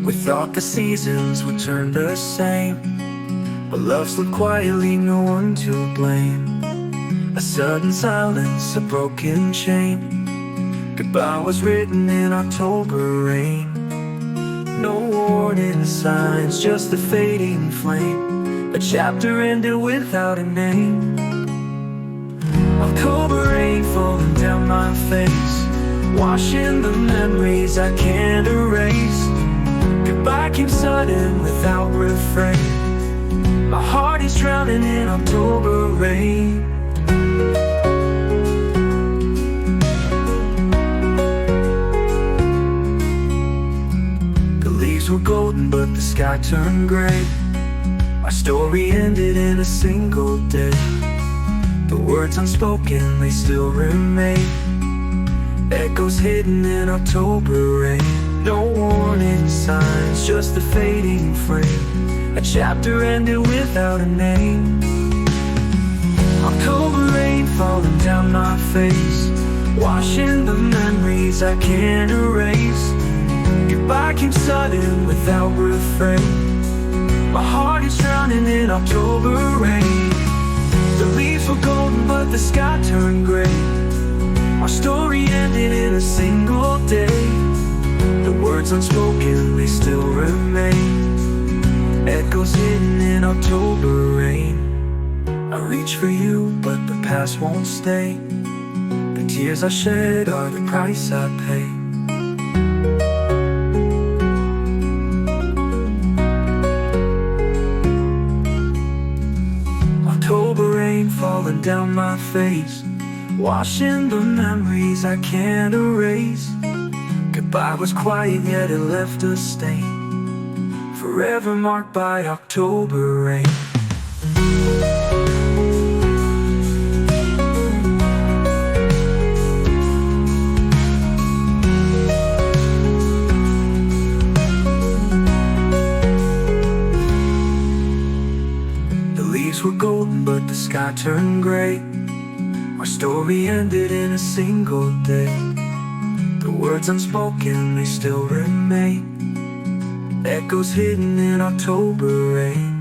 We thought the seasons would turn the same, but love slipped quietly, no one to blame. A sudden silence, a broken chain. Goodbye was written in October rain. No warning signs, just a fading flame. A chapter ended without a name. October rain falling down my face, washing the memories I can't erase. Goodbye came sudden without refrain. My heart is drowning in October rain. The leaves were golden but the sky turned gray. My story ended in a single day. The words unspoken, they still remain. Echoes hidden in October rain. No warning signs, just a fading frame. A chapter ended without a name. October rain falling down my face, washing the memories I can't erase. Goodbye came sudden without refrain. My heart is drowning in October rain. The leaves were golden but the sky turned gray. Our story ended in a single day. The words unspoken, they still remain. Echoes hidden in October rain. I reach for you, but the past won't stay. The tears I shed are the price I pay. October rain falling down my face, washing the memories I can't erase. Goodbye was quiet yet it left a stain, forever marked by October rain. The leaves were golden but the sky turned gray. Our story ended in a single day. The words unspoken, they still remain. Echoes hidden in October rain.